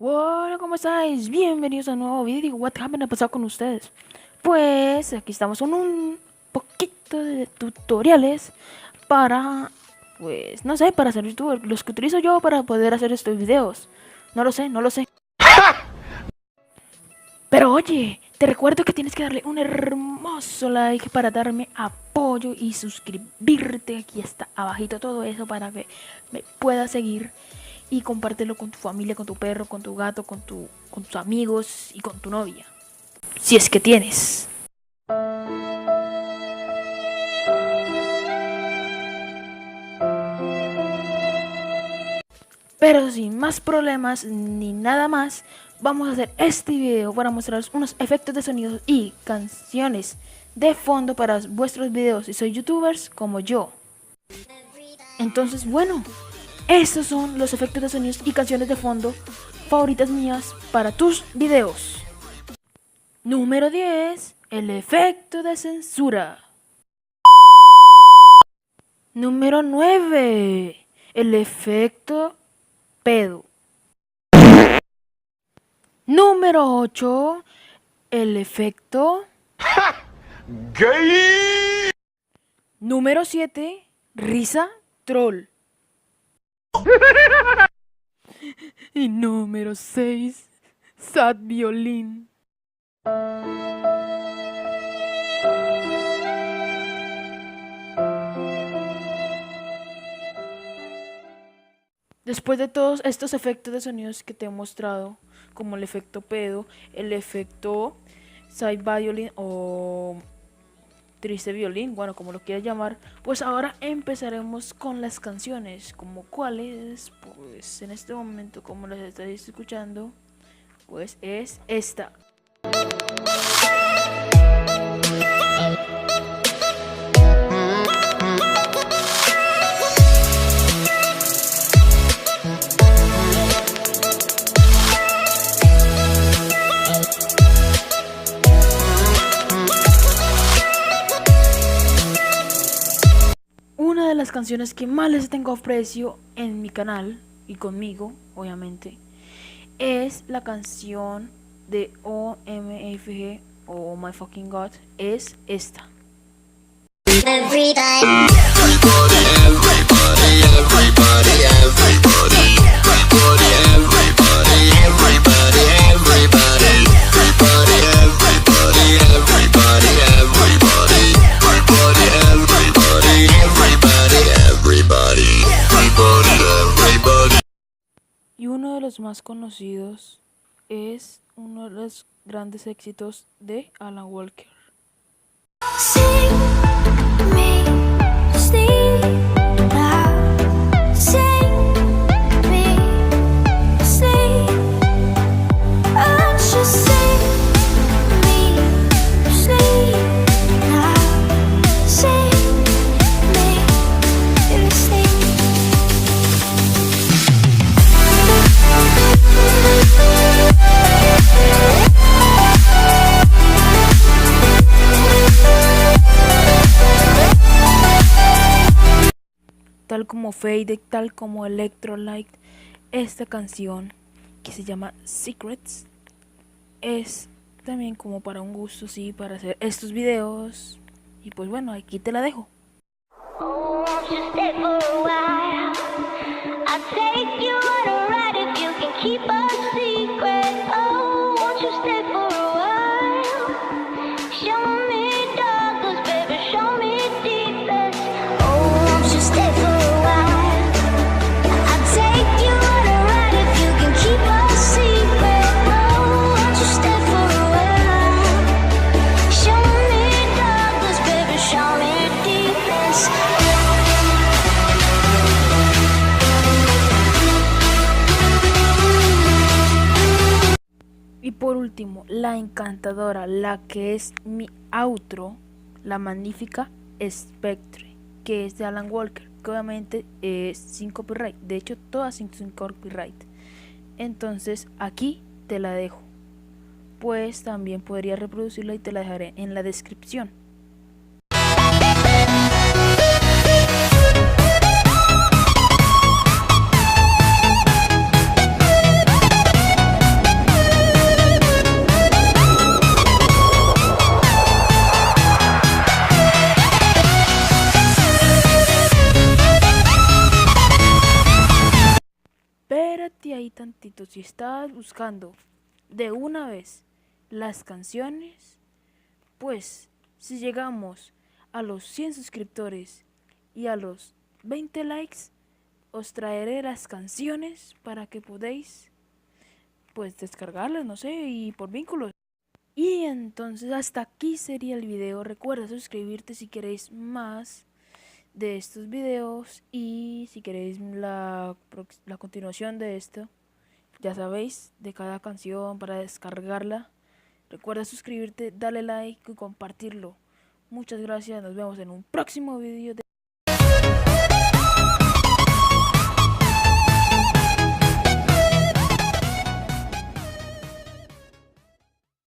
Hola, ¿cómo estáis? Bienvenidos a un nuevo video. What happened ha pasado con ustedes? Pues aquí estamos con un poquito de tutoriales para, pues, no sé, para ser youtuber. Los que utilizo yo para poder hacer estos videos. No lo sé. Pero oye, te recuerdo que tienes que darle un hermoso like para darme apoyo y suscribirte. Aquí está abajito todo eso para que me puedas seguir. Y compártelo con tu familia, con tu perro, con tu gato, con tus amigos y con tu novia. Si es que tienes. Pero sin más problemas ni nada más, vamos a hacer este video para mostraros unos efectos de sonidos y canciones de fondo para vuestros videos si sois youtubers como yo. Entonces, bueno, estos son los efectos de sonidos y canciones de fondo favoritas mías para tus videos. Número 10. El efecto de censura. Número 9. El efecto pedo. Número 8. El efecto ¡Gay! Número 7. Risa troll. Y número 6. Sad violín. Después de todos estos efectos de sonidos que te he mostrado, como el efecto pedo, el efecto side violin o triste violín, bueno, como lo quieras llamar, pues ahora empezaremos con las canciones, como cuáles, pues en este momento, como las estáis escuchando, pues es esta. Una de las canciones que más les tengo aprecio en mi canal y conmigo, obviamente, es la canción de OMFG o Oh My Fucking God, es esta. Y uno de los más conocidos es uno de los grandes éxitos de Alan Walker. Tal como Faded, tal como Electrolyte, esta canción que se llama Secrets es también como para un gusto, sí, para hacer estos videos. Y pues bueno, aquí te la dejo. Oh, won't you stay for a while? I'll take you on a ride if you can keep a secret. Oh, won't you stay for a while? Show me darkness, baby, show me deepest. Oh, won't you stay for a while? I'll take you on a ride if you can keep a secret. Oh, won't you stay for a while? Show me darkness, baby, show me deepest. Y por último, la encantadora, la que es mi outro, la magnífica Spectre, que es de Alan Walker, que obviamente es sin copyright, de hecho todas sin copyright. Entonces aquí te la dejo, pues también podría reproducirla y te la dejaré en la descripción. tantito. Si estás buscando de una vez las canciones, pues si llegamos a los 100 suscriptores y a los 20 likes, os traeré las canciones para que podáis pues descargarlas, no sé, y por vínculos. Y entonces hasta aquí sería el video. Recuerda suscribirte si queréis más de estos videos y si queréis la continuación de esto, ya sabéis, de cada canción para descargarla. Recuerda suscribirte, darle like y compartirlo. Muchas gracias, nos vemos en un próximo video.